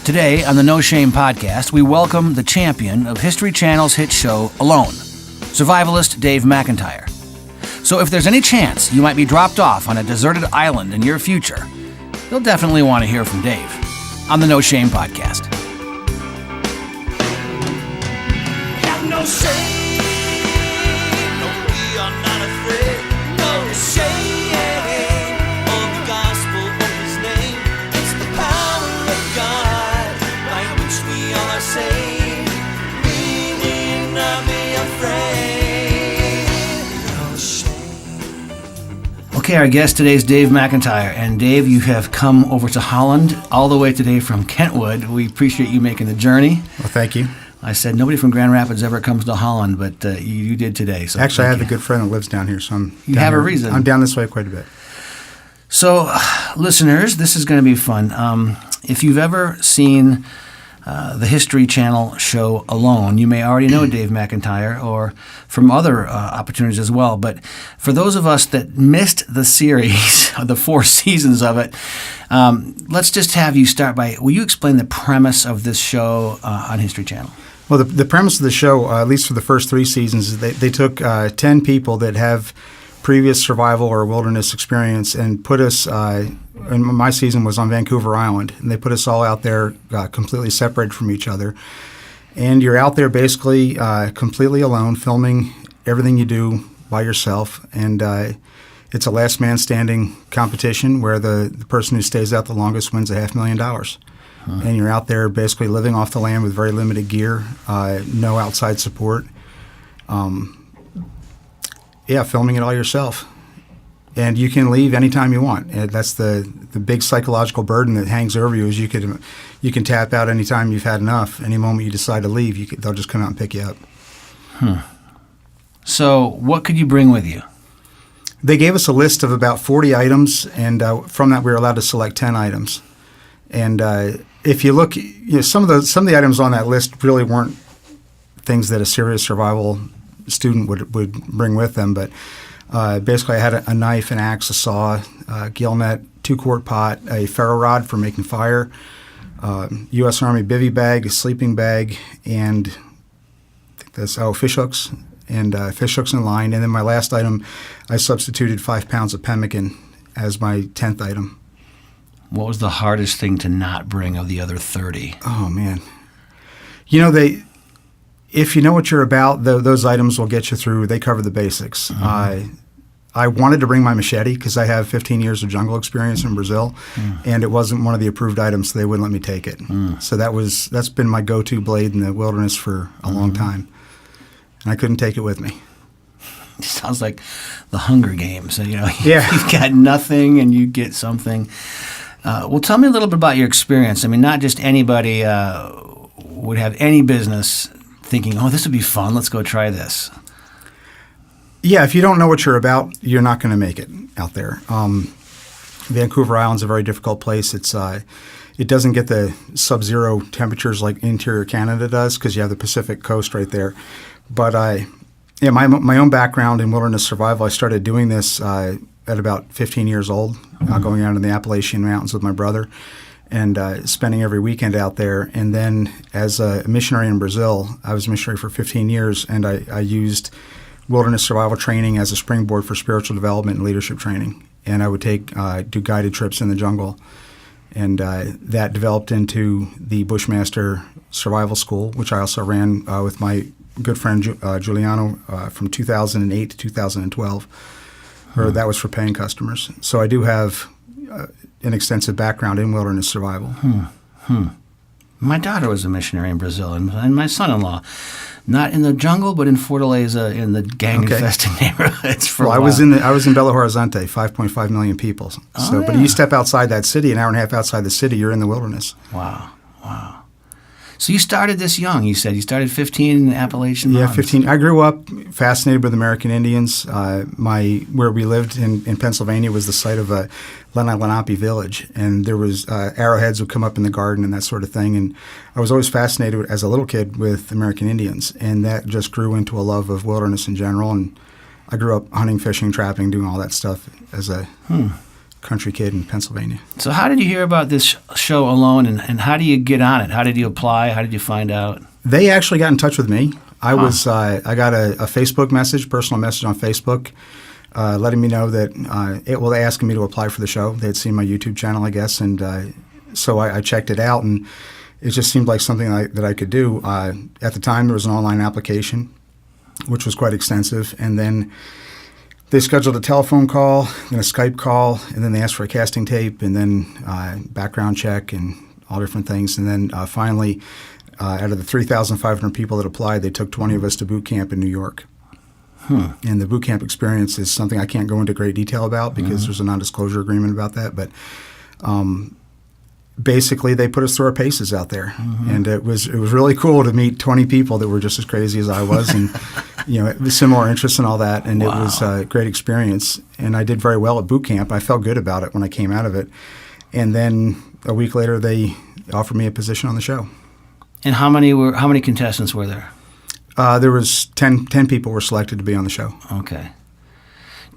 Today on the No Shame podcast, we welcome the champion of History Channel's hit show Alone, survivalist Dave McIntyre. So if there's any chance you might be dropped off on a deserted island in your future, you'll definitely want to hear from Dave on the No Shame podcast. Have no shame, no, we are not afraid, no shame of the gospel of his name. It's the power of God by which we all are saved. We need not be afraid, no shame. Okay, our guest today is Dave McIntyre. And Dave, you have come over to Holland all the way today from Kentwood. We appreciate you making the journey. Well, thank you. I said nobody from Grand Rapids ever comes to Holland, but you did today. So actually, I have a good friend that lives down here, so you have a reason. I'm down this way quite a bit. So, listeners, this is going to be fun. If you've ever seen the History Channel show Alone, you may already know Dave McIntyre or from other opportunities as well. But for those of us that missed the series, the 4 seasons of it, let's just have you start by, will you explain the premise of this show on History Channel? Well, the premise of the show, at least for the first 3 seasons, is they took 10 people that have previous survival or wilderness experience and put us, and my season was on Vancouver Island, and they put us all out there completely separated from each other. And you're out there basically completely alone, filming everything you do by yourself. And it's a last man standing competition where the person who stays out the longest wins $500,000. And you're out there basically living off the land with very limited gear, no outside support. Filming it all yourself. And you can leave anytime you want. And that's the big psychological burden that hangs over you is you can tap out anytime you've had enough. Any moment you decide to leave, they'll just come out and pick you up. So what could you bring with you? They gave us a list of about 40 items, and from that we were allowed to select 10 items. And if you look, some of the items on that list really weren't things that a serious survival student would bring with them. But basically, I had a knife, an axe, a saw, a gill net, 2-quart pot, a ferro rod for making fire, U.S. Army bivy bag, a sleeping bag, and I think that's fish hooks and line. And then my last item, I substituted 5 pounds of pemmican as my 10th item. What was the hardest thing to not bring of the other 30? Oh, man. If you know what you're about, those items will get you through. They cover the basics. Mm-hmm. I wanted to bring my machete because I have 15 years of jungle experience in Brazil, and it wasn't one of the approved items, so they wouldn't let me take it. So that's been my go-to blade in the wilderness for a long time, and I couldn't take it with me. It sounds like the Hunger Games. Yeah. You've got nothing and you get something. Well, tell me a little bit about your experience. I mean, not just anybody would have any business thinking, oh, this would be fun, let's go try this. Yeah, if you don't know what you're about, you're not going to make it out there. Vancouver Island's a very difficult place. It doesn't get the sub-zero temperatures like interior Canada does because you have the Pacific coast right there. But my own background in wilderness survival, I started doing this at about 15 years old, going out in the Appalachian Mountains with my brother and spending every weekend out there. And then as a missionary in Brazil, I was a missionary for 15 years, and I used wilderness survival training as a springboard for spiritual development and leadership training. And I would do guided trips in the jungle. And that developed into the Bushmaster Survival School, which I also ran with my good friend Giuliano from 2008 to 2012. That was for paying customers. So I do have an extensive background in wilderness survival. My daughter was a missionary in Brazil, and my son-in-law, not in the jungle, but in Fortaleza, in the gang-infested neighborhoods for a while. I was in Belo Horizonte, 5.5 million people. But you step outside that city, an hour and a half outside the city, you're in the wilderness. Wow. So you started this young, you said. You started 15 in the Appalachian Mountains. Yeah, 15. I grew up fascinated with American Indians. Where we lived in Pennsylvania was the site of a Lenape village, and there was arrowheads would come up in the garden and that sort of thing. And I was always fascinated as a little kid with American Indians, and that just grew into a love of wilderness in general. And I grew up hunting, fishing, trapping, doing all that stuff as a country kid in Pennsylvania. So how did you hear about this show Alone, and how do you get on it? How did you apply? How did you find out? They actually got in touch with me. I got a Facebook message, personal message on Facebook, letting me know that they asking me to apply for the show. They had seen my YouTube channel, I guess, and so I checked it out, and it just seemed like something that I could do. At the time, there was an online application, which was quite extensive, and then they scheduled a telephone call, then a Skype call, and then they asked for a casting tape, and then background check and all different things. And then finally, out of the 3,500 people that applied, they took 20 of us to boot camp in New York. And the boot camp experience is something I can't go into great detail about because there's a non-disclosure agreement about that. But basically, they put us through our paces out there, and it was really cool to meet 20 people that were just as crazy as I was, and similar interests and all that. And It was a great experience, and I did very well at boot camp. I felt good about it when I came out of it, and then a week later, they offered me a position on the show. And how many contestants were there? There was 10 people were selected to be on the show. Okay.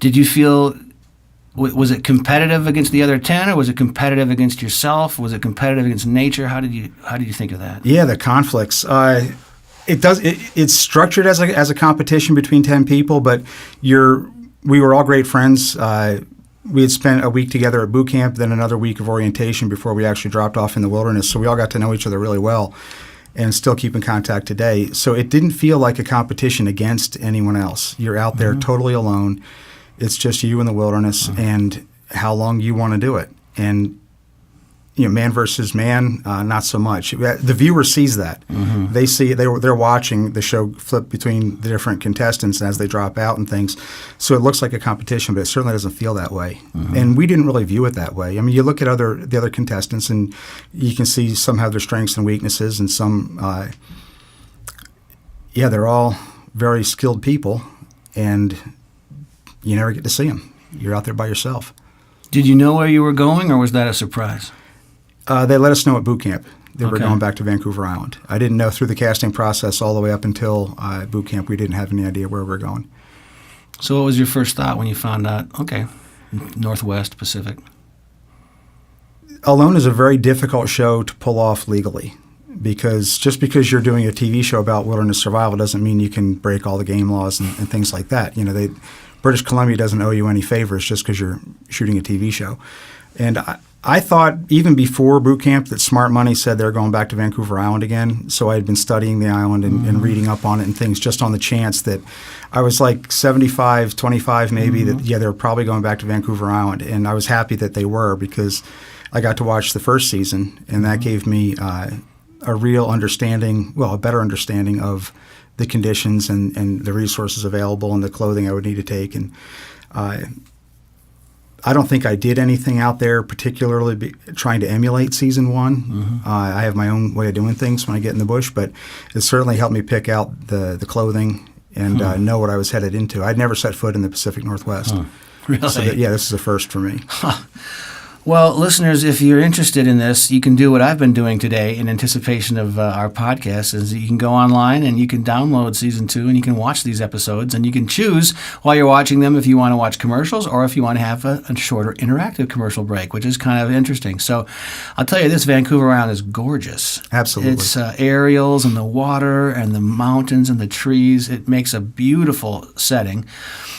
Did you feel, was it competitive against the other 10, or was it competitive against yourself? Was it competitive against nature? How did you think of that? Yeah, the conflicts. It's structured as a competition between 10 people, but we were all great friends. We had spent a week together at boot camp, then another week of orientation before we actually dropped off in the wilderness. So we all got to know each other really well, and still keep in contact today. So it didn't feel like a competition against anyone else. You're out there totally alone. It's just you in the wilderness and how long you want to do it. And man versus man, not so much. The viewer sees that. They see they're watching the show flip between the different contestants as they drop out and things. So it looks like a competition, but it certainly doesn't feel that way. And we didn't really view it that way. I mean, you look at the other contestants, and you can see some have their strengths and weaknesses, and some, they're all very skilled people, and you never get to see them. You're out there by yourself. Did you know where you were going, or was that a surprise? They let us know at boot camp that we're going back to Vancouver Island. I didn't know through the casting process all the way up until boot camp. We didn't have any idea where we were going. So what was your first thought when you found out, okay, Northwest Pacific? Alone is a very difficult show to pull off legally, because just because you're doing a TV show about wilderness survival doesn't mean you can break all the game laws and things like that. British Columbia doesn't owe you any favors just because you're shooting a TV show. And I thought even before boot camp that Smart Money said they're going back to Vancouver Island again. So I had been studying the island and reading up on it and things, just on the chance that I was like 75-25 maybe that, they were probably going back to Vancouver Island. And I was happy that they were, because I got to watch the first season, and that gave me a real understanding, a better understanding of the conditions and the resources available and the clothing I would need to take. And I don't think I did anything out there particularly trying to emulate season one. I have my own way of doing things when I get in the bush, but it certainly helped me pick out the clothing and know what I was headed into. I'd never set foot in the Pacific Northwest. Really? So this is a first for me. Well, listeners, if you're interested in this, you can do what I've been doing today in anticipation of our podcast, is you can go online and you can download Season 2 and you can watch these episodes, and you can choose while you're watching them if you want to watch commercials or if you want to have a shorter interactive commercial break, which is kind of interesting. So I'll tell you this, Vancouver Island is gorgeous. Absolutely. It's aerials and the water and the mountains and the trees. It makes a beautiful setting.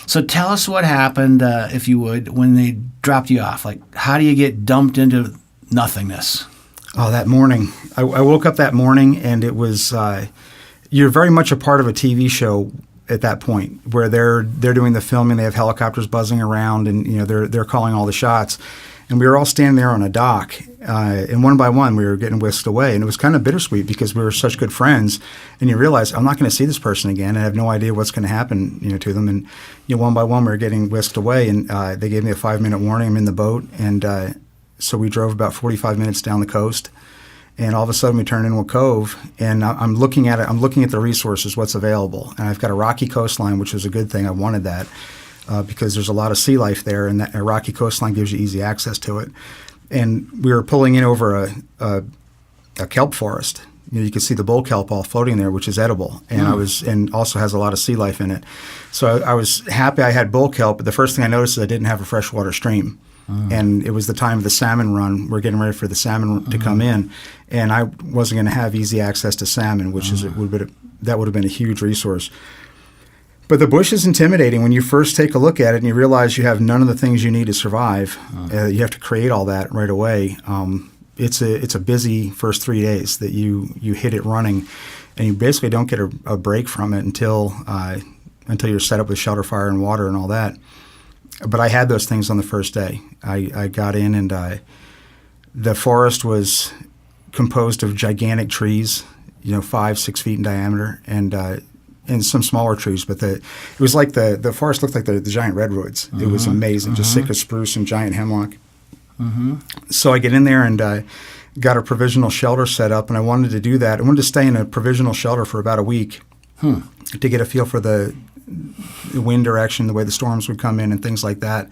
So tell us what happened, if you would, when they dropped you off. Like, how do you get dumped into nothingness? Oh, that morning. I woke up that morning, and it was you're very much a part of a TV show at that point, where they're doing the filming. They have helicopters buzzing around, and they're calling all the shots. And we were all standing there on a dock, and one by one we were getting whisked away. And it was kind of bittersweet because we were such good friends, and you realize I'm not going to see this person again. I have no idea what's going to happen, to them. And one by one we were getting whisked away, and they gave me a 5-minute warning. I'm in the boat, and so we drove about 45 minutes down the coast, and all of a sudden we turned into a cove. And I'm looking at it. I'm looking at the resources, what's available, and I've got a rocky coastline, which is a good thing. I wanted that. Because there's a lot of sea life there, and that rocky coastline gives you easy access to it. And we were pulling in over a kelp forest. You can see the bull kelp all floating there, which is edible, and and also has a lot of sea life in it. So I was happy I had bull kelp, but the first thing I noticed is I didn't have a freshwater stream. And it was the time of the salmon run. We're getting ready for the salmon to come in, and I wasn't going to have easy access to salmon, which that would have been a huge resource. But the bush is intimidating when you first take a look at it and you realize you have none of the things you need to survive. You have to create all that right away. It's a busy first 3 days that you hit it running, and you basically don't get a break from it until you're set up with shelter, fire, and water and all that. But I had those things on the first day. I got in, and the forest was composed of gigantic trees, 5-6 feet in diameter, and some smaller trees. But it was like the forest looked like the giant redwoods. It was amazing, just Sitka spruce and giant hemlock. So I get in there and got a provisional shelter set up, and I wanted to do that. I wanted to stay in a provisional shelter for about a week to get a feel for the wind direction, the way the storms would come in, and things like that.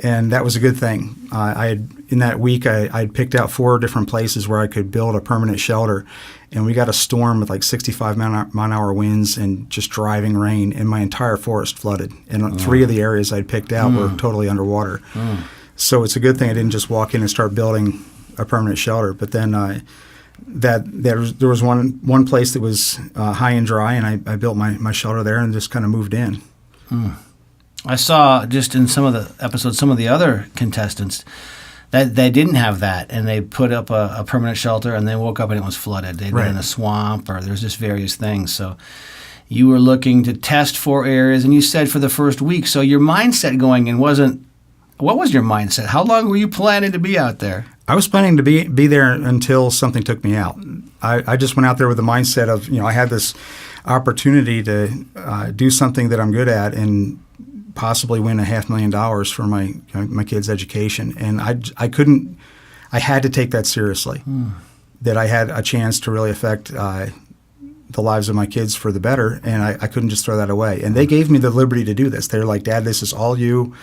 And that was a good thing. In that week, I had picked out 4 different places where I could build a permanent shelter, and we got a storm with like 65 mile-an-hour winds and just driving rain, and my entire forest flooded. And 3 of the areas I'd picked out were totally underwater. So it's a good thing I didn't just walk in and start building a permanent shelter. But then there was one place that was high and dry, and I built my shelter there and just kind of moved in. I saw just in some of the episodes, some of the other contestants, that they didn't have that, and they put up a permanent shelter, and they woke up and it was flooded. They'd been in a swamp, or there's just various things. So you were looking to test 4 areas, and you said for the first week. So your mindset going in wasn't. What was your mindset? How long were you planning to be out there? I was planning to be there until something took me out. I just went out there with the mindset of, I had this opportunity to do something that I'm good at and possibly win $500,000 for my kids' education. And I had to take that seriously, that I had a chance to really affect the lives of my kids for the better, and I couldn't just throw that away. And they gave me the liberty to do this. They were like, "Dad, this is all you."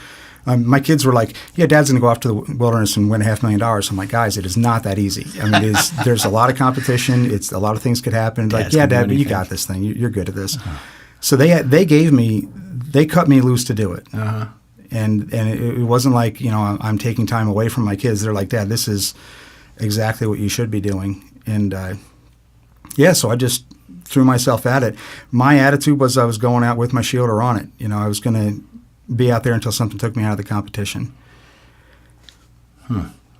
My kids were like, "Yeah, Dad's going to go off to the wilderness and win $500,000." I'm like, "Guys, it is not that easy. I mean, there's a lot of competition. A lot of things could happen." Like, "Yeah, Dad, but you got this thing. You're good at this." So they cut me loose to do it. And it wasn't like, I'm taking time away from my kids. They're like, "Dad, this is exactly what you should be doing." And so I just threw myself at it. My attitude was I was going out with my shielder on it. I was going to be out there until something took me out of the competition.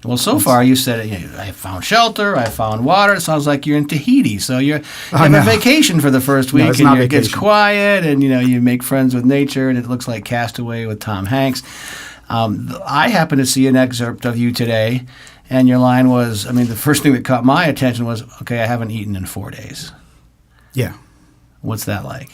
Well, so far you said, I found shelter, I found water. It sounds like you're in Tahiti. So you have a vacation for the first week, it's not and it gets vacation. Quiet, and you make friends with nature, and it looks like Castaway with Tom Hanks. I happened to see an excerpt of you today, and your line was, the first thing that caught my attention was, "Okay, I haven't eaten in 4 days." Yeah. What's that like?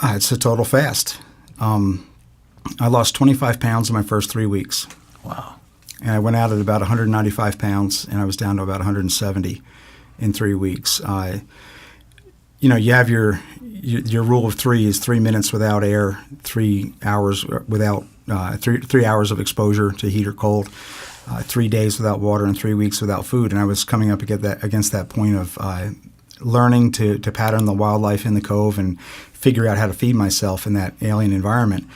It's a total fast. I lost 25 pounds in my first 3 weeks. Wow. And I went out at about 195 pounds, and I was down to about 170 in 3 weeks. You have your rule of 3 is 3 minutes without air, 3 hours without 3 hours of exposure to heat or cold, 3 days without water, and 3 weeks without food. And I was coming up against that point of learning to pattern the wildlife in the cove and figure out how to feed myself in that alien environment.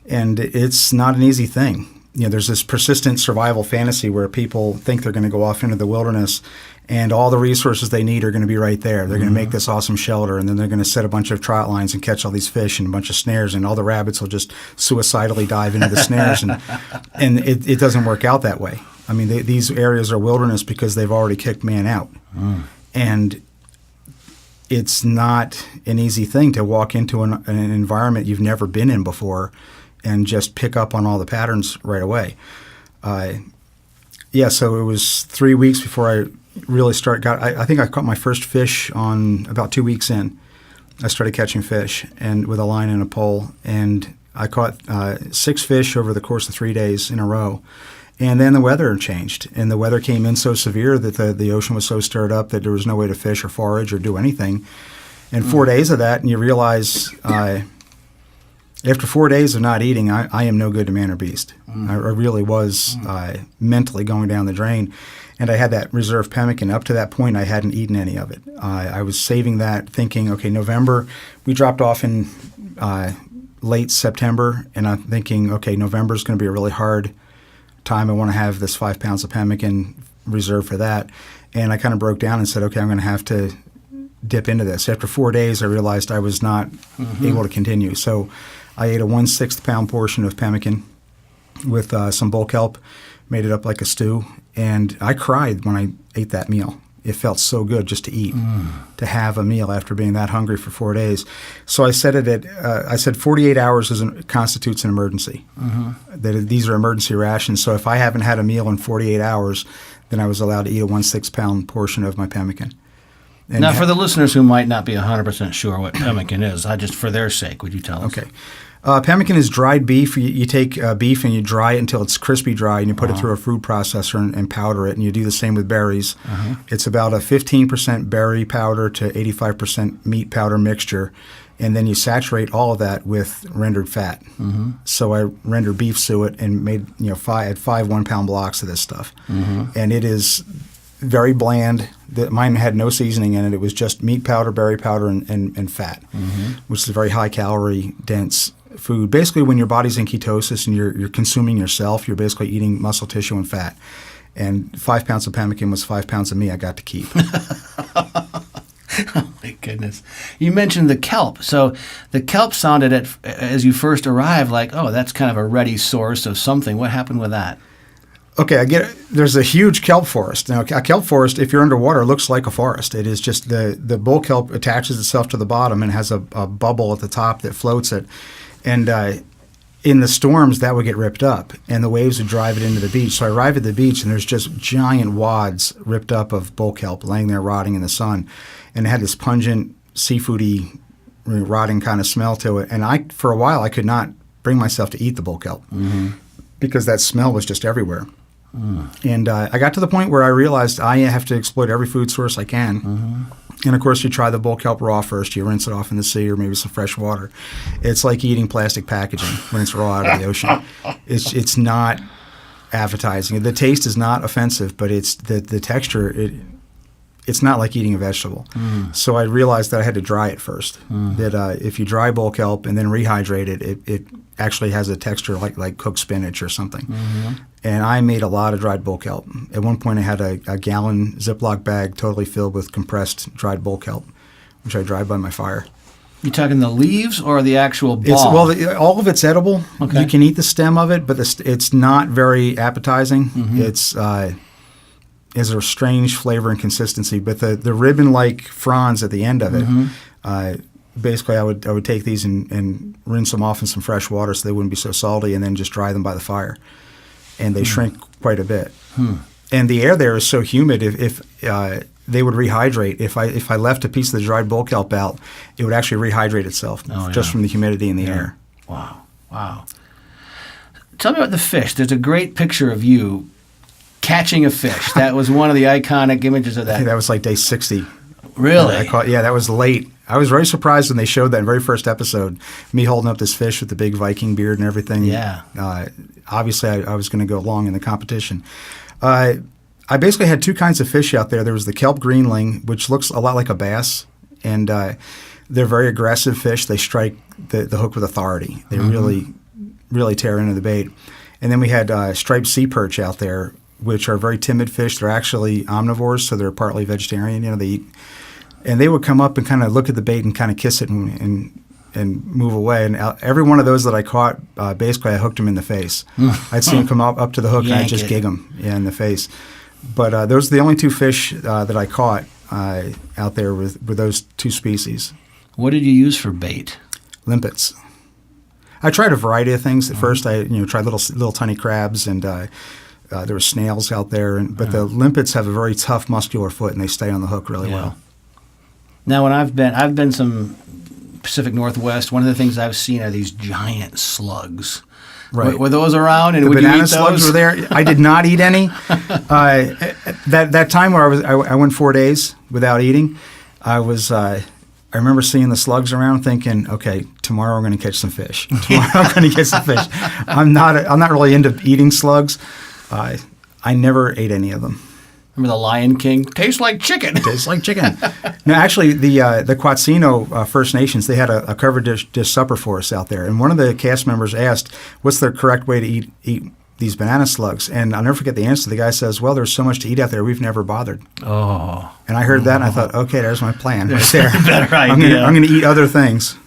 And it's not an easy thing. There's this persistent survival fantasy where people think they're going to go off into the wilderness and all the resources they need are going to be right there. They're going to make this awesome shelter, and then they're going to set a bunch of trout lines and catch all these fish and a bunch of snares, and all the rabbits will just suicidally dive into the snares. And it doesn't work out that way. These areas are wilderness because they've already kicked man out. And it's not an easy thing to walk into an environment you've never been in before and just pick up on all the patterns right away. So it was 3 weeks before I really I think I caught my first fish on about 2 weeks in. I started catching fish and with a line and a pole, and I caught 6 fish over the course of 3 days in a row. And then the weather changed, and the weather came in so severe that the ocean was so stirred up that there was no way to fish or forage or do anything. And 4 days of that, and you realize after 4 days of not eating, I am no good to man or beast. I really was mentally going down the drain. And I had that reserve pemmican. Up to that point, I hadn't eaten any of it. I was saving that, thinking, okay, November. We dropped off in late September, and I'm thinking, okay, November is going to be a really hard time I want to have this 5 pounds of pemmican reserved for that. And I kind of broke down and said, okay, I'm going to have to dip into this. After 4 days, I realized I was not able to continue. So I ate a 1/6 pound portion of pemmican with some bull kelp, made it up like a stew, and I cried when I ate that meal. It felt so good just to eat, to have a meal after being that hungry for 4 days. So I said I said 48 hours constitutes an emergency. That these are emergency rations. So if I haven't had a meal in 48 hours, then I was allowed to eat a 1/6 pound portion of my pemmican. And now, for the listeners who might not be 100% sure what pemmican is, just for their sake, would you tell us? Okay. Pemmican is dried beef. You take beef and you dry it until it's crispy dry, and you put it through a food processor and powder it, and you do the same with berries. It's about a 15% berry powder to 85% meat powder mixture, and then you saturate all of that with rendered fat. So I render beef suet and made five 1-pound blocks of this stuff, and it is very bland. Mine had no seasoning in it. It was just meat powder, berry powder, and fat, which is a very high-calorie, dense food. Basically, when your body's in ketosis and you're consuming yourself, you're basically eating muscle tissue and fat. And 5 pounds of pemmican was 5 pounds of me I got to keep. Oh, my goodness. You mentioned the kelp. So the kelp sounded, as you first arrived, like, oh, that's kind of a ready source of something. What happened with that? Okay, I get it. There's a huge kelp forest. Now, a kelp forest, if you're underwater, looks like a forest. It is just the bull kelp attaches itself to the bottom and has a bubble at the top that floats it. And in the storms, that would get ripped up, and the waves would drive it into the beach. So I arrive at the beach, and there's just giant wads ripped up of bull kelp laying there rotting in the sun. And it had this pungent, seafoody, rotting kind of smell to it. And for a while, I could not bring myself to eat the bull kelp because that smell was just everywhere. And I got to the point where I realized I have to exploit every food source I can. And, of course, you try the bull kelp raw first. You rinse it off in the sea or maybe some fresh water. It's like eating plastic packaging when it's raw out of the ocean. It's not appetizing. The taste is not offensive, but it's the texture. It's not like eating a vegetable. So I realized that I had to dry it first. That if you dry bull kelp and then rehydrate it, it actually has a texture like cooked spinach or something. And I made a lot of dried bull kelp. At one point I had a gallon Ziploc bag totally filled with compressed dried bull kelp, which I dried by my fire. You talking the leaves or the actual ball? All of it's edible. Okay. You can eat the stem of it, but it's not very appetizing. It's has a strange flavor and consistency, but the ribbon-like fronds at the end of it, basically I would take these and rinse them off in some fresh water so they wouldn't be so salty, and then just dry them by the fire. And they shrink quite a bit. And the air there is so humid, if they would rehydrate. If I left a piece of the dried bull kelp out, it would actually rehydrate itself just from the humidity in the air. Wow. Tell me about the fish. There's a great picture of you catching a fish. That was one of the iconic images of that. I think that was like day 60. Really? That was late. I was very surprised when they showed that very first episode, me holding up this fish with the big Viking beard and everything. Yeah. Obviously, I was going to go along in the competition. I basically had two kinds of fish out there. There was the kelp greenling, which looks a lot like a bass, and they're very aggressive fish. They strike the hook with authority. They really, really tear into the bait. And then we had striped sea perch out there, which are very timid fish. They're actually omnivores, so they're partly vegetarian. They eat. And they would come up and kind of look at the bait and kind of kiss it and move away. And every one of those that I caught, basically I hooked them in the face. I'd see them come up to the hook and I'd just gig them in the face. But those are the only two fish that I caught out there with those two species. What did you use for bait? Limpets. I tried a variety of things. At first I tried little tiny crabs, and there were snails out there. But the limpets have a very tough muscular foot and they stay on the hook really well. Now, when I've been some Pacific Northwest, one of the things I've seen are these giant slugs. Right. Were those around? And the would banana you eat slugs those? were there. I did not eat any. That time where I went 4 days without eating, I remember seeing the slugs around, thinking, okay, tomorrow I'm going to catch some fish. Tomorrow I'm going to get some fish. I'm not really into eating slugs. I never ate any of them. Remember the Lion King? Tastes like chicken. Tastes like chicken. No, actually, the Quatsino First Nations, they had a covered dish supper for us out there. And one of the cast members asked, what's the correct way to eat these banana slugs. And I'll never forget the answer. The guy says, well, there's so much to eat out there, we've never bothered. Oh. And I heard that, and I thought, okay, there's my plan right there. Better idea. I'm going to eat other things.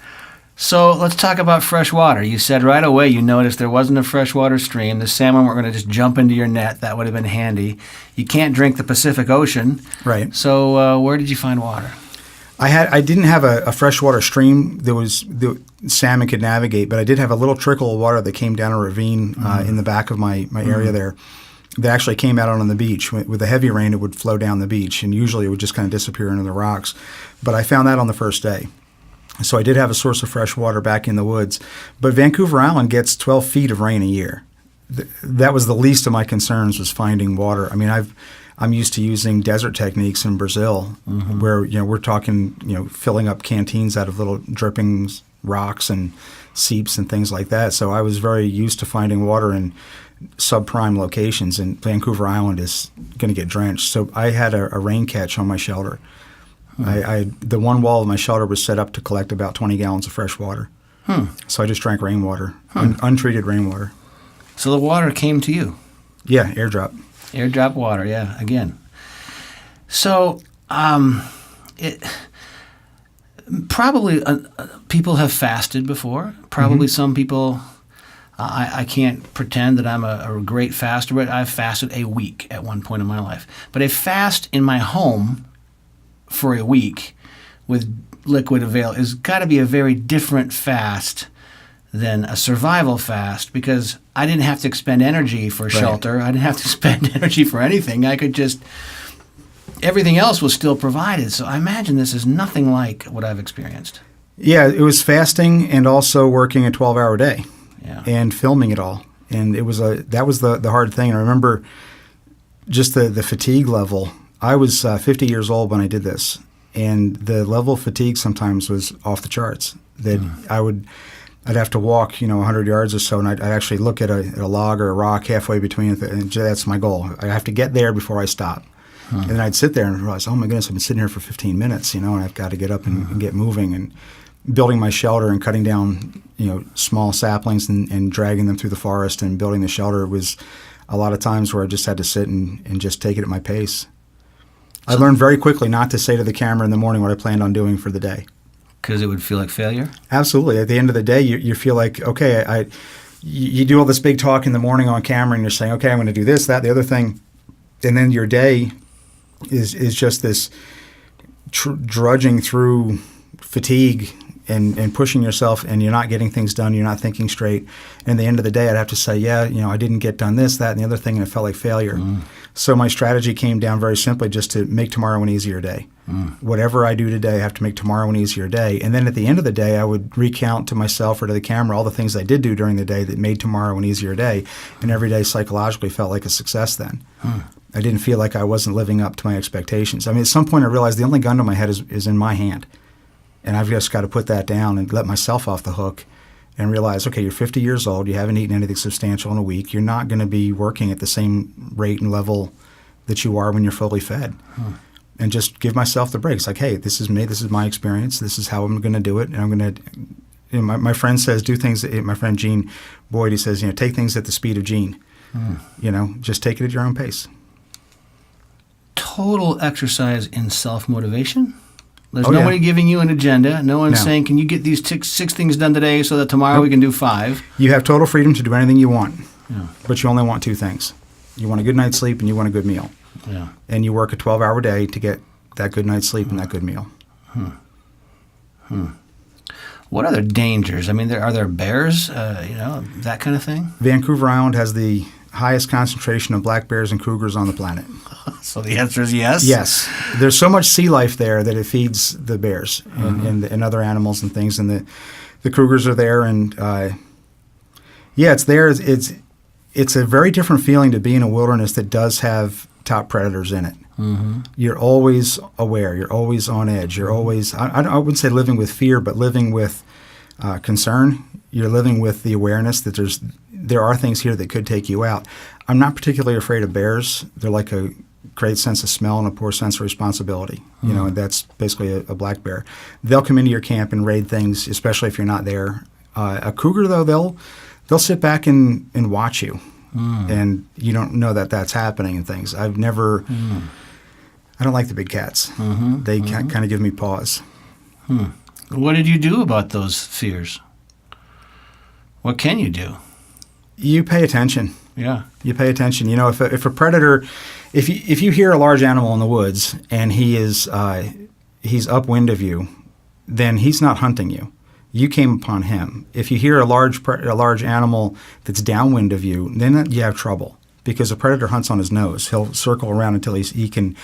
So let's talk about fresh water. You said right away you noticed there wasn't a freshwater stream. The salmon weren't going to just jump into your net. That would have been handy. You can't drink the Pacific Ocean. Right. So where did you find water? I didn't have a freshwater stream the salmon could navigate, but I did have a little trickle of water that came down a ravine in the back of my area there that actually came out on the beach. With a heavy rain, it would flow down the beach, and usually it would just kind of disappear into the rocks. But I found that on the first day. So I did have a source of fresh water back in the woods. But Vancouver Island gets 12 feet of rain a year. That was the least of my concerns, was finding water. I mean, I'm used to using desert techniques in Brazil, where we're talking filling up canteens out of little drippings, rocks, and seeps and things like that. So I was very used to finding water in subprime locations, and Vancouver Island is going to get drenched. So I had a rain catch on my shelter. The one wall of my shelter was set up to collect about 20 gallons of fresh water. So I just drank rainwater, untreated rainwater. So the water came to you? Yeah, airdrop. Airdrop water, yeah, again. So probably people have fasted before. Probably some people, I can't pretend that I'm a great faster, but I've fasted a week at one point in my life. But a fast in my home for a week with liquid available has got to be a very different fast than a survival fast, because I didn't have to expend energy for shelter. I didn't have to spend energy for anything. I could just, everything else was still provided. So I imagine this is nothing like what I've experienced. Yeah, it was fasting and also working a 12-hour day and filming it all. And that was the hard thing. And I remember just the fatigue level. I was 50 years old when I did this, and the level of fatigue sometimes was off the charts. That I'd have to walk, 100 yards or so, and I'd actually look at a log or a rock halfway between it, and that's my goal. I have to get there before I stop. And then I'd sit there and realize, oh my goodness, I've been sitting here for 15 minutes, and I've got to get up and get moving. And building my shelter and cutting down, small saplings and dragging them through the forest and building the shelter was a lot of times where I just had to sit and just take it at my pace. I learned very quickly not to say to the camera in the morning what I planned on doing for the day. Because it would feel like failure? Absolutely. At the end of the day, you feel like, okay, you do all this big talk in the morning on camera, and you're saying, okay, I'm going to do this, that, the other thing. And then your day is just this drudging through fatigue and pushing yourself, and you're not getting things done, you're not thinking straight. And at the end of the day, I'd have to say, I didn't get done this, that, and the other thing, and it felt like failure. So my strategy came down very simply just to make tomorrow an easier day. Whatever I do today, I have to make tomorrow an easier day. And then at the end of the day, I would recount to myself or to the camera all the things I did do during the day that made tomorrow an easier day. And every day psychologically felt like a success then. I didn't feel like I wasn't living up to my expectations. I mean, at some point I realized the only gun to my head is in my hand. And I've just got to put that down and let myself off the hook and realize, okay, you're 50 years old, you haven't eaten anything substantial in a week, you're not going to be working at the same rate and level that you are when you're fully fed. And just give myself the break. It's like, hey, this is me, this is my experience, this is how I'm going to do it, and I'm going to, my friend says, do things, my friend Gene Boyd, he says, take things at the speed of Gene. Just take it at your own pace. Total exercise in self-motivation? There's nobody giving you an agenda. No one's saying, can you get these six things done today so that tomorrow we can do 5? You have total freedom to do anything you want, but you only want 2 things. You want a good night's sleep and you want a good meal. And you work a 12-hour day to get that good night's sleep and that good meal. What other dangers? I mean, are there bears, that kind of thing? Vancouver Island has the highest concentration of black bears and cougars on the planet. So the answer is yes? Yes. There's so much sea life there that it feeds the bears and other animals and things. And the cougars are there. And, it's there. It's a very different feeling to be in a wilderness that does have top predators in it. You're always aware. You're always on edge. You're always, I wouldn't say living with fear, but living with concern. You're living with the awareness that there are things here that could take you out. I'm not particularly afraid of bears. They're like a great sense of smell and a poor sense of responsibility. And that's basically a black bear. They'll come into your camp and raid things, especially if you're not there. A cougar, though, they'll sit back and watch you. and you don't know that that's happening and things. I don't like the big cats. They kind of give me pause. What did you do about those fears? What can you do? You pay attention. Yeah. You pay attention. You know, if a predator, if you hear a large animal in the woods and he's upwind of you, then he's not hunting you. You came upon him. If you hear a large animal that's downwind of you, then you have trouble, because a predator hunts on his nose. He'll circle around until he can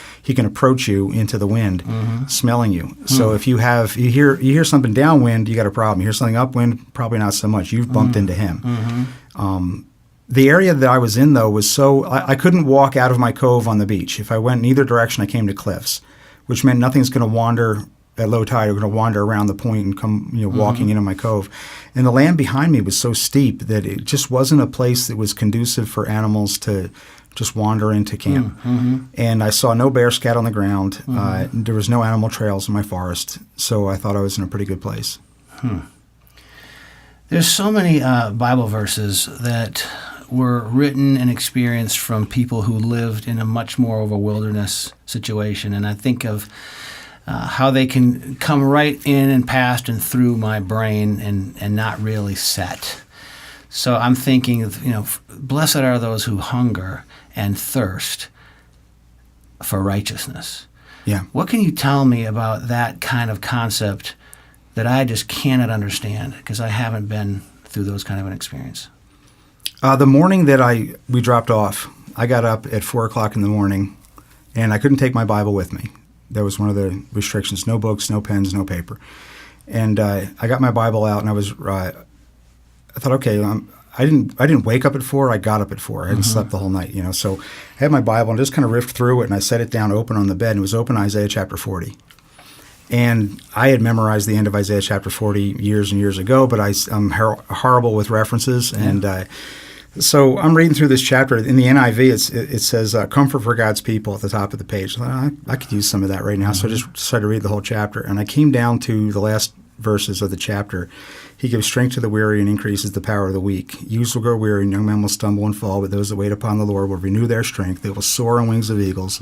approach you into the wind, smelling you. So if you hear something downwind, you got a problem. You hear something upwind, probably not so much. You've bumped into him. The area that I was in, though, was I couldn't walk out of my cove on the beach. If I went in either direction, I came to cliffs, which meant nothing's going to wander at low tide. We're going to wander around the point and come, walking into my cove. And the land behind me was so steep that it just wasn't a place that was conducive for animals to just wander into camp. And I saw no bear scat on the ground. There was no animal trails in my forest. So I thought I was in a pretty good place. There's so many Bible verses that were written and experienced from people who lived in a much more of a wilderness situation. And I think of how they can come right in and past and through my brain and not really set. So I'm thinking of, blessed are those who hunger and thirst for righteousness. Yeah. What can you tell me about that kind of concept that I just cannot understand, because I haven't been through those kind of an experience? The morning that we dropped off, I got up at 4 o'clock in the morning, and I couldn't take my Bible with me. That was one of the restrictions: no books, no pens, no paper. And I got my Bible out, and I thought, okay, I didn't wake up at 4. I got up at 4. I hadn't slept the whole night, So I had my Bible and just kind of riffed through it, and I set it down open on the bed, and it was open Isaiah chapter 40. And I had memorized the end of Isaiah chapter 40 years and years ago, but I'm horrible with references. And so I'm reading through this chapter. In the NIV, it says, comfort for God's people at the top of the page. I could use some of that right now. So I just started to read the whole chapter. And I came down to the last verses of the chapter. He gives strength to the weary and increases the power of the weak. Youths will grow weary and young men will stumble and fall, but those that wait upon the Lord will renew their strength. They will soar on wings of eagles.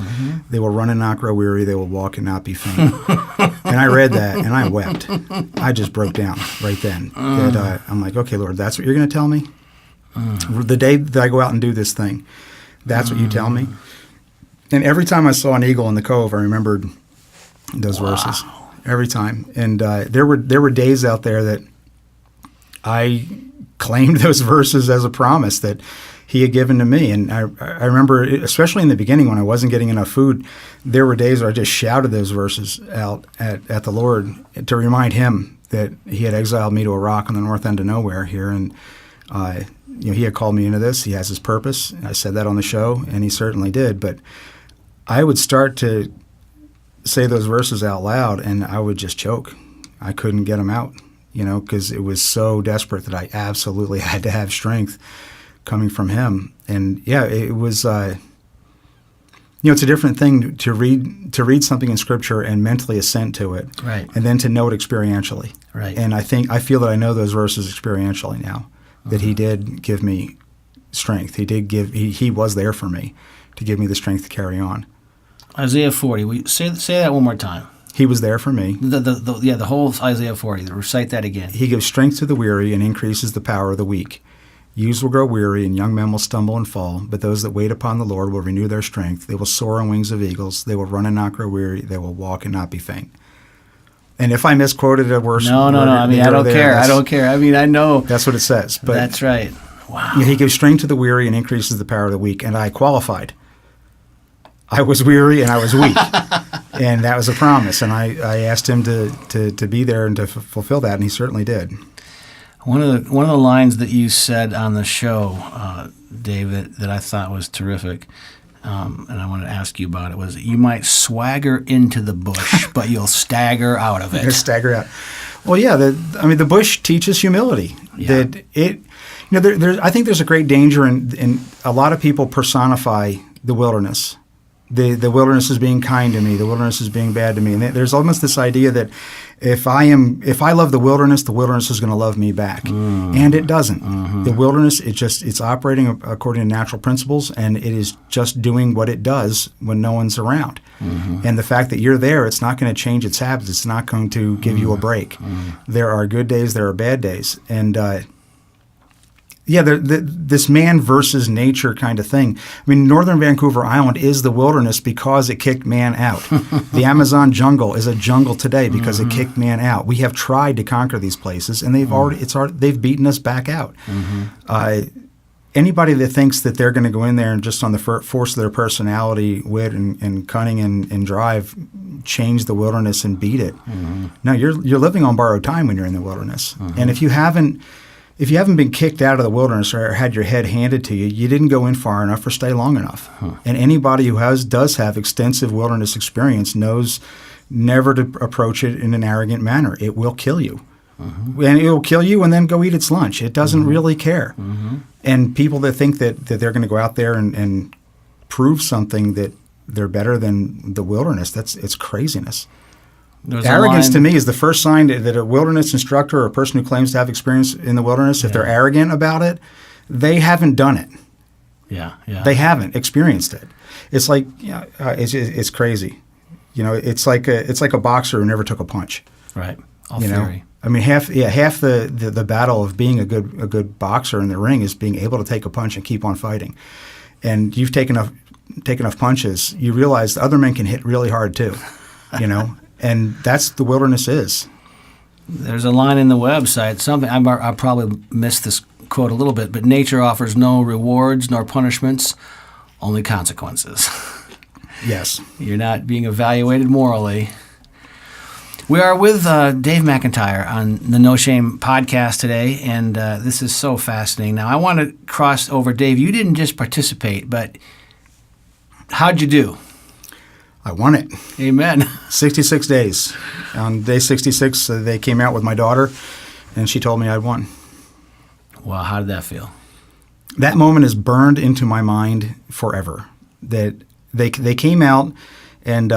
They will run and not grow weary. They will walk and not be faint. And I read that and I wept. I just broke down right then. I'm like, okay, Lord, that's what you're going to tell me? The day that I go out and do this thing, that's what you tell me? And every time I saw an eagle in the cove, I remembered those verses. Every time. And there were days out there that I claimed those verses as a promise that he had given to me. And I remember, especially in the beginning when I wasn't getting enough food, there were days where I just shouted those verses out at the Lord to remind him that he had exiled me to a rock on the north end of nowhere here. And he had called me into this. He has his purpose. I said that on the show, and he certainly did. But I would start to say those verses out loud, and I would just choke. I couldn't get them out, because it was so desperate that I absolutely had to have strength coming from him. And yeah, it was. It's a different thing to read something in Scripture and mentally assent to it, right, and then to know it experientially, right. And I feel that I know those verses experientially now. That he did give me strength. He was there for me to give me the strength to carry on. Isaiah 40. Say that one more time. He was there for me. The whole Isaiah 40. Recite that again. He gives strength to the weary and increases the power of the weak. Youths will grow weary and young men will stumble and fall, but those that wait upon the Lord will renew their strength. They will soar on wings of eagles. They will run and not grow weary. They will walk and not be faint. And if I misquoted a verse, no. I mean, I don't care. I don't care. I mean, I know that's what it says. But that's right. Wow. He gives strength to the weary and increases the power of the weak. And I qualified. I was weary and I was weak, and that was a promise. And I asked him to be there and to fulfill that, and he certainly did. One of the lines that you said on the show, David, that I thought was terrific. And I want to ask you about it, was you might swagger into the bush, but you'll stagger out of it. Stagger out. Well, yeah. The bush teaches humility. Yeah. I think there's a great danger in a lot of people personify the wilderness, The wilderness is being kind to me. The wilderness is being bad to me. And there's almost this idea that if I love the wilderness is going to love me back, and it doesn't. The wilderness, it's operating according to natural principles, and it is just doing what it does when no one's around. And the fact that you're there, it's not going to change its habits. It's not going to give you a break. There are good days, there are bad days, and this man versus nature kind of thing. I mean, northern Vancouver Island is the wilderness because it kicked man out. The Amazon jungle is a jungle today because it kicked man out. We have tried to conquer these places, and they've beaten us back out. Anybody that thinks that they're going to go in there and just on the force of their personality, wit, and cunning and drive, change the wilderness and beat it. No, you're living on borrowed time when you're in the wilderness. And if you haven't been kicked out of the wilderness or had your head handed to you, you didn't go in far enough or stay long enough. And anybody who does have extensive wilderness experience knows never to approach it in an arrogant manner. It will kill you. And it will kill you and then go eat its lunch. It doesn't really care. And people that think that they're going to go out there and prove something that they're better than the wilderness, it's craziness. Arrogance to me is the first sign that a wilderness instructor or a person who claims to have experience in the wilderness, if they're arrogant about it, they haven't done it. They haven't experienced it. It's like it's crazy. It's like a boxer who never took a punch. Right. All theory. I mean, half the battle of being a good boxer in the ring is being able to take a punch and keep on fighting. And you've taken enough punches, you realize the other men can hit really hard too. And that's the wilderness is. There's a line in the website, something I probably missed this quote a little bit, but nature offers no rewards nor punishments, only consequences. Yes. You're not being evaluated morally. We are with Dave McIntyre on the No Shame podcast today, and this is so fascinating. Now, I want to cross over. Dave, you didn't just participate, but how'd you do? I won it. Amen. 66 days. On day 66, they came out with my daughter, and she told me I'd won. Wow, how did that feel? That moment is burned into my mind forever. That they came out, and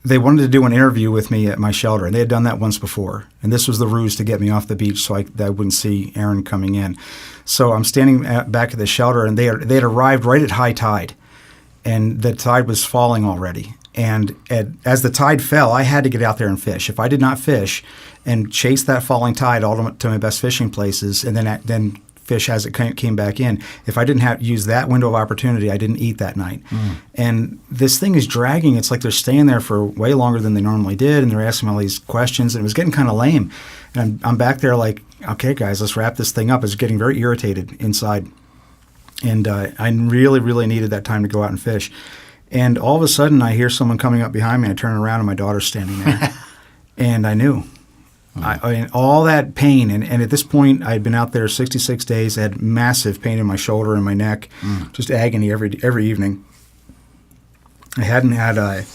they wanted to do an interview with me at my shelter, and they had done that once before. And this was the ruse to get me off the beach so I wouldn't see Aaron coming in. So I'm standing back at the shelter, and they had arrived right at high tide. And the tide was falling already. And as the tide fell, I had to get out there and fish. If I did not fish and chase that falling tide all to my best fishing places and then fish as it came back in, if I didn't use that window of opportunity, I didn't eat that night. And this thing is dragging. It's like they're staying there for way longer than they normally did, and they're asking all these questions, and it was getting kind of lame. And I'm back there like, okay, guys, let's wrap this thing up. It's getting very irritated inside. And I really, really needed that time to go out and fish. And all of a sudden, I hear someone coming up behind me. I turn around, and my daughter's standing there. And I knew. I mean, all that pain. And at this point, I had been out there 66 days. I had massive pain in my shoulder and my neck, just agony every evening. I hadn't had a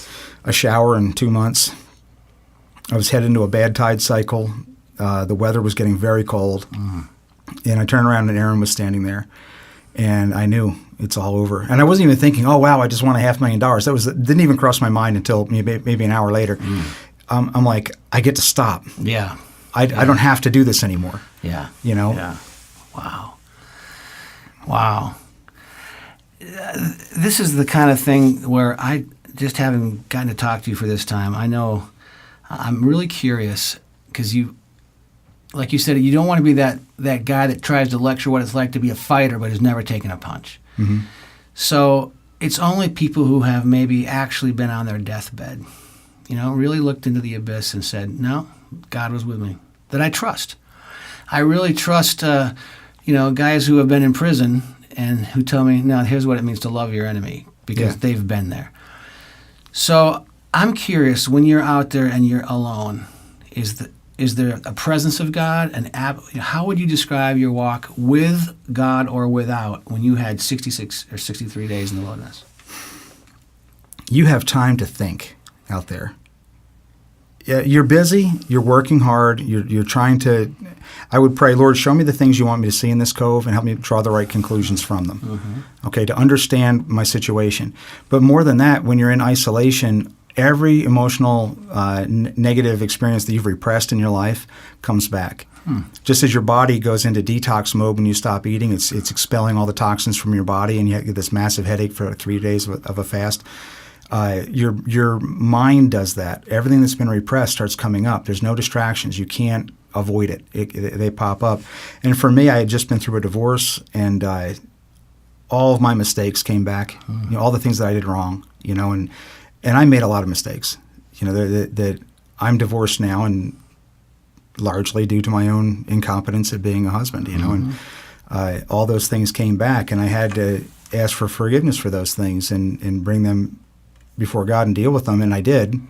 shower in 2 months. I was headed into a bad tide cycle. The weather was getting very cold. And I turned around, and Aaron was standing there. And I knew it's all over. And I wasn't even thinking, oh, wow, I just won $500,000. That didn't even cross my mind until maybe an hour later. I'm like, I get to stop. Yeah. I don't have to do this anymore. Yeah. Yeah. Wow. This is the kind of thing where I just haven't gotten to talk to you for this time. I know I'm really curious because like you said, you don't want to be that guy that tries to lecture what it's like to be a fighter but has never taken a punch. So it's only people who have maybe actually been on their deathbed, really looked into the abyss and said, no, God was with me, that I trust. I really trust, guys who have been in prison and who tell me, no, here's what it means to love your enemy because they've been there. So I'm curious, when you're out there and you're alone, is there a presence of God? How would you describe your walk with God or without when you had 66 or 63 days in the wilderness? You have time to think out there. you're busy, you're working hard, you're trying to. I would pray, Lord, show me the things you want me to see in this cove and help me draw the right conclusions from them. Okay, to understand my situation. But more than that, when you're in isolation, every emotional negative experience that you've repressed in your life comes back. Just as your body goes into detox mode when you stop eating, it's expelling all the toxins from your body, and you get this massive headache for 3 days of a fast. Your mind does that. Everything that's been repressed starts coming up. There's no distractions. You can't avoid it. They pop up. And for me, I had just been through a divorce, and all of my mistakes came back. All the things that I did wrong. And I made a lot of mistakes. That I'm divorced now, and largely due to my own incompetence at being a husband. And all those things came back, and I had to ask for forgiveness for those things and bring them before God and deal with them, and I did.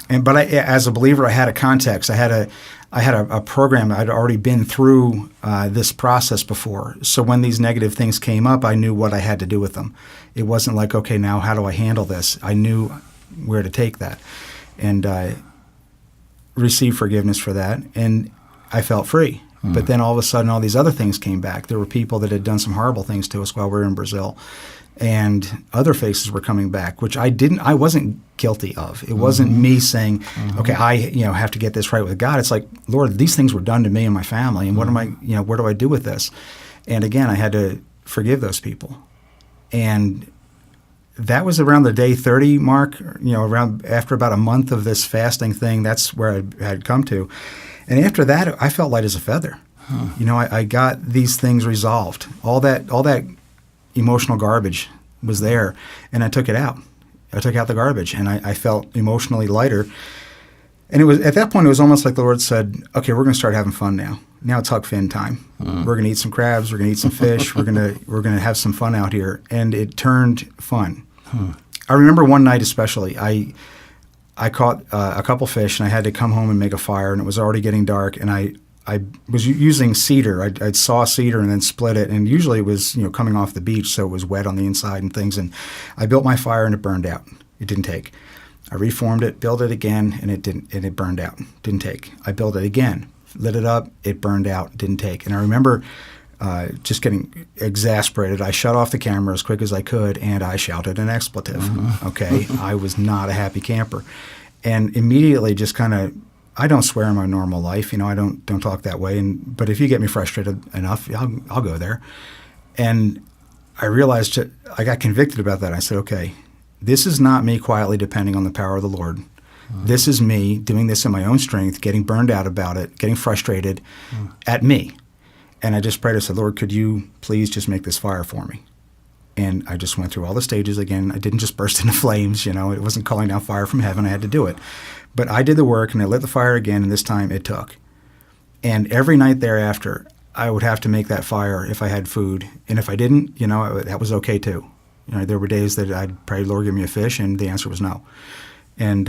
But as a believer, I had a context. I had a program. I'd already been through this process before. So when these negative things came up, I knew what I had to do with them. It wasn't like, okay, now how do I handle this? I knew where to take that, and I received forgiveness for that, and I felt free. But then all of a sudden, all these other things came back. There were people that had done some horrible things to us while we were in Brazil. And other faces were coming back, which I wasn't guilty of. It wasn't me saying, okay, I have to get this right with God. It's like, Lord, these things were done to me and my family, and what am I, where do I do with this? And again, I had to forgive those people. And that was around the day 30 mark, around after about a month of this fasting thing. That's where I had come to. And after that, I felt light as a feather. I got these things resolved. All that emotional garbage was there, and I took it out. I took out the garbage, and I felt emotionally lighter. And it was at that point, it was almost like the Lord said, okay, we're going to start having fun now. Now it's Huck Finn time. We're going to eat some crabs. We're going to eat some fish. we're going to have some fun out here. And it turned fun. I remember one night especially, I caught a couple fish, and I had to come home and make a fire, and it was already getting dark, and I was using cedar. I'd saw cedar and then split it, and usually it was coming off the beach, so it was wet on the inside and things. And I built my fire, and it burned out. It didn't take. I reformed it, built it again, and it didn't. And it burned out. Didn't take. I built it again, lit it up. It burned out. Didn't take. And I remember just getting exasperated. I shut off the camera as quick as I could, and I shouted an expletive. Okay, I was not a happy camper, and immediately just kind of. I don't swear in my normal life, I don't talk that way. But if you get me frustrated enough, I'll go there. And I realized I got convicted about that. I said, okay, this is not me quietly depending on the power of the Lord. This is me doing this in my own strength, getting burned out about it, getting frustrated at me. And I just prayed. I said, Lord, could you please just make this fire for me? And I just went through all the stages again. I didn't just burst into flames, It wasn't calling down fire from heaven. I had to do it. But I did the work, and I lit the fire again, and this time it took. And every night thereafter, I would have to make that fire if I had food. And if I didn't, that was okay too. There were days that I'd pray, Lord, give me a fish, and the answer was no. And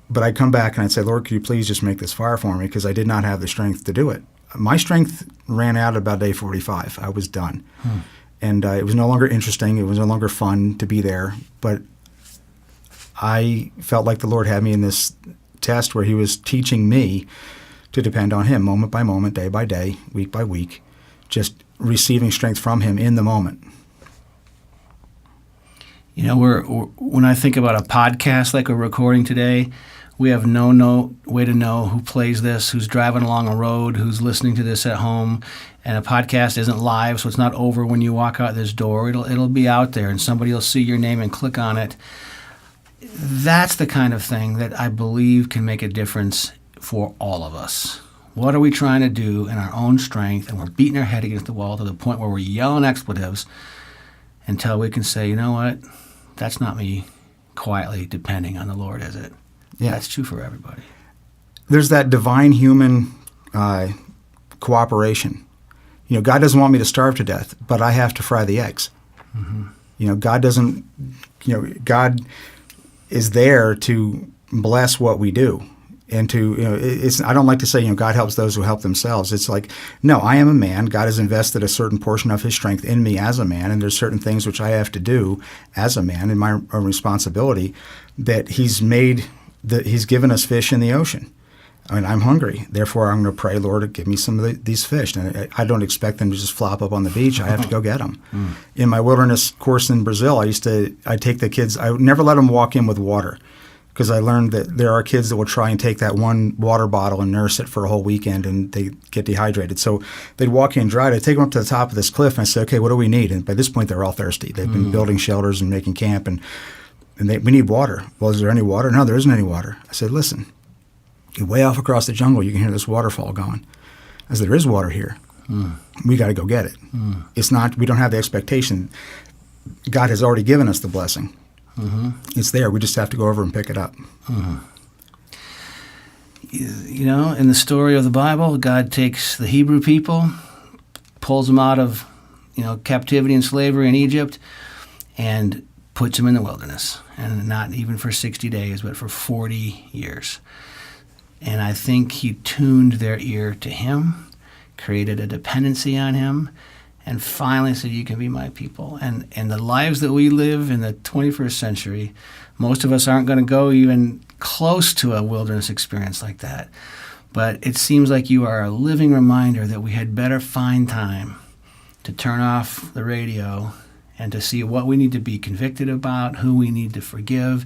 but I'd come back, and I'd say, Lord, could you please just make this fire for me? Because I did not have the strength to do it. My strength ran out at about day 45. I was done. And it was no longer interesting. It was no longer fun to be there. But I felt like the Lord had me in this test where he was teaching me to depend on him moment by moment, day by day, week by week, just receiving strength from him in the moment. When I think about a podcast like we're recording today, we have no way to know who plays this, who's driving along a road, who's listening to this at home. And a podcast isn't live, so it's not over when you walk out this door. It'll be out there, and somebody will see your name and click on it. That's the kind of thing that I believe can make a difference for all of us. What are we trying to do in our own strength? And we're beating our head against the wall to the point where we're yelling expletives until we can say, you know what? That's not me quietly depending on the Lord, is it? Yeah. That's true for everybody. There's that divine human cooperation. God doesn't want me to starve to death, but I have to fry the eggs. God doesn't, God is there to bless what we do. And to, I don't like to say, God helps those who help themselves. It's like, no, I am a man. God has invested a certain portion of his strength in me as a man, and there's certain things which I have to do as a man in my own responsibility that he's made He's given us fish in the ocean. I mean, I'm hungry. Therefore, I'm going to pray, Lord, give me some of these fish. And I don't expect them to just flop up on the beach. I have to go get them. In my wilderness course in Brazil, I'd take the kids. I would never let them walk in with water, because I learned that there are kids that will try and take that one water bottle and nurse it for a whole weekend, and they get dehydrated. So they'd walk in dry. I'd take them up to the top of this cliff, and I say, okay, what do we need? And by this point, they're all thirsty. They've been building shelters and making camp, and we need water. Well, is there any water? No, there isn't any water. I said, listen, way off across the jungle, you can hear this waterfall going. I said, there is water here. We got to go get it. It's not, we don't have the expectation. God has already given us the blessing. It's there. We just have to go over and pick it up. You know, in the story of the Bible, God takes the Hebrew people, pulls them out of, captivity and slavery in Egypt, and puts them in the wilderness. And not even for 60 days, but for 40 years. And I think he tuned their ear to him, created a dependency on him, and finally said, you can be my people. And the lives that we live in the 21st century, most of us aren't going to go even close to a wilderness experience like that. But it seems like you are a living reminder that we had better find time to turn off the radio and to see what we need to be convicted about, who we need to forgive,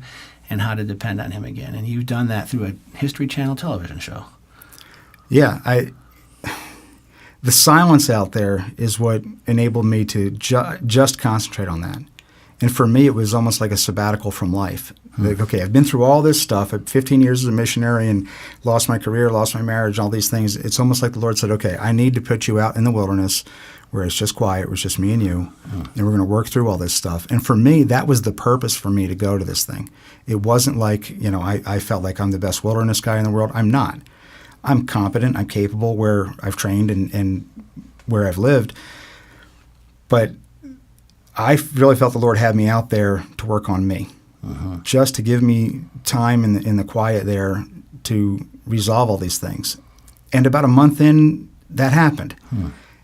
and how to depend on him again. And you've done that through a History Channel television show. Yeah, the silence out there is what enabled me to just concentrate on that. And for me, it was almost like a sabbatical from life. Like, okay, I've been through all this stuff. I've 15 years as a missionary and lost my career, lost my marriage, all these things. It's almost like the Lord said, okay, I need to put you out in the wilderness where it's just quiet, it was just me and you, and we're going to work through all this stuff. And for me, that was the purpose for me to go to this thing. It wasn't like, I felt like I'm the best wilderness guy in the world. I'm not. I'm competent, I'm capable where I've trained and where I've lived. But I really felt the Lord had me out there to work on me, just to give me time in the quiet there to resolve all these things. And about a month in, that happened.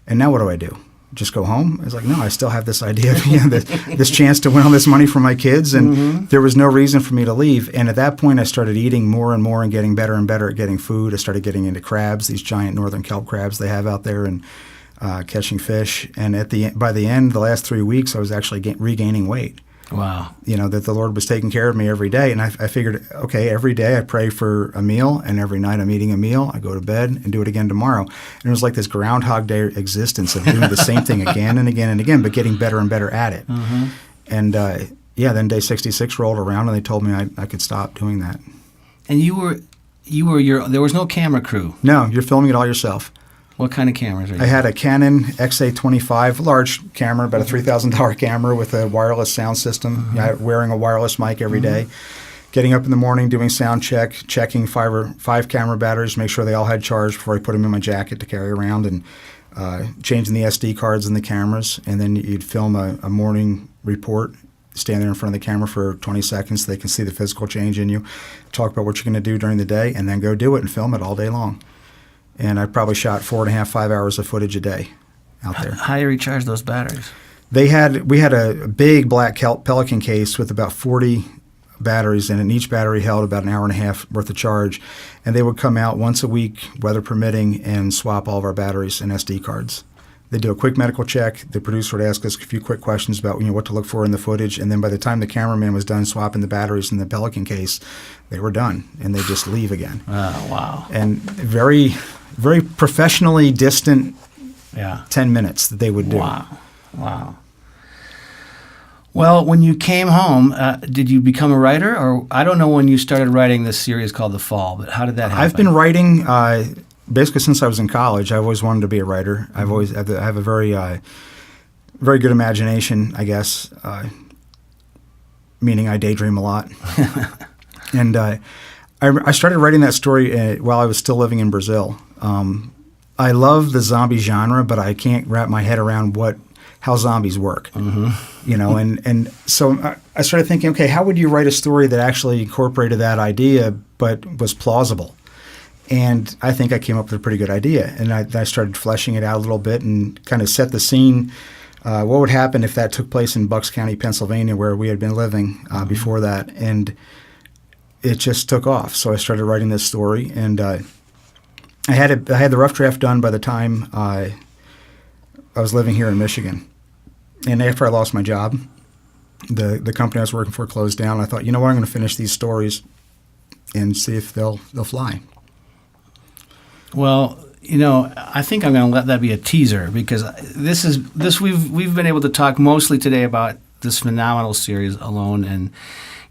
And now what do I do? Just go home? I was like, no, I still have this idea of this chance to win all this money for my kids, and there was no reason for me to leave. And at that point, I started eating more and more and getting better and better at getting food. I started getting into crabs, these giant northern kelp crabs they have out there, and catching fish. And by the end, the last 3 weeks, I was actually regaining weight. Wow. That the Lord was taking care of me every day. And I figured, okay, every day I pray for a meal, and every night I'm eating a meal. I go to bed and do it again tomorrow. And it was like this Groundhog Day existence of doing the same thing again and again and again, but getting better and better at it. And then day 66 rolled around, and they told me I could stop doing that. And there was no camera crew. No, you're filming it all yourself. What kind of cameras are you? I had a Canon XA25, large camera, about a $3,000 camera with a wireless sound system, wearing a wireless mic every day, getting up in the morning, doing sound check, checking five camera batteries, make sure they all had charge before I put them in my jacket to carry around, and changing the SD cards in the cameras. And then you'd film a morning report, stand there in front of the camera for 20 seconds so they can see the physical change in you, talk about what you're going to do during the day, and then go do it and film it all day long. And I probably shot 4.5, 5 hours of footage a day out there. How do you recharge those batteries? We had a big black Pelican case with about 40 batteries in it, and each battery held about an hour and a half worth of charge. And they would come out once a week, weather permitting, and swap all of our batteries and SD cards. They'd do a quick medical check. The producer would ask us a few quick questions about what to look for in the footage. And then by the time the cameraman was done swapping the batteries in the Pelican case, they were done, and they'd just leave again. Oh, wow. And very, very professionally distant 10 minutes that they would do. Wow. Well, when you came home, did you become a writer? Or I don't know when you started writing this series called The Fall, but how did that happen? I've been writing basically since I was in college. I've always wanted to be a writer. I have a very very good imagination, I guess, meaning I daydream a lot. And I started writing that story while I was still living in Brazil. I love the zombie genre, but I can't wrap my head around how zombies work. And so I started thinking, okay, how would you write a story that actually incorporated that idea but was plausible? And I think I came up with a pretty good idea. And I started fleshing it out a little bit and kind of set the scene. What would happen if that took place in Bucks County, Pennsylvania, where we had been living before that? And it just took off. So I started writing this story, and I had the rough draft done by the time I was living here in Michigan. And after I lost my job, the company I was working for closed down. I thought, you know what, I'm going to finish these stories and see if they'll fly. Well, I think I'm going to let that be a teaser, because we've been able to talk mostly today about this phenomenal series, Alone, and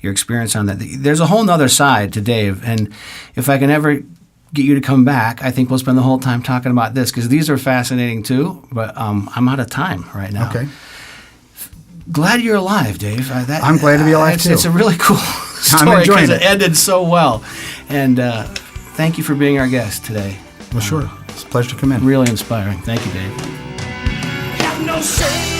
your experience on that. There's a whole nother side to Dave, and if I can ever get you to come back, I think we'll spend the whole time talking about this, because these are fascinating too, but I'm out of time right now. Okay. Glad you're alive, Dave. I'm glad to be alive too. It's a really cool story because it ended so well. And thank you for being our guest today. Well, sure. It's a pleasure to come in. Really inspiring. Thank you, Dave. Have no shame.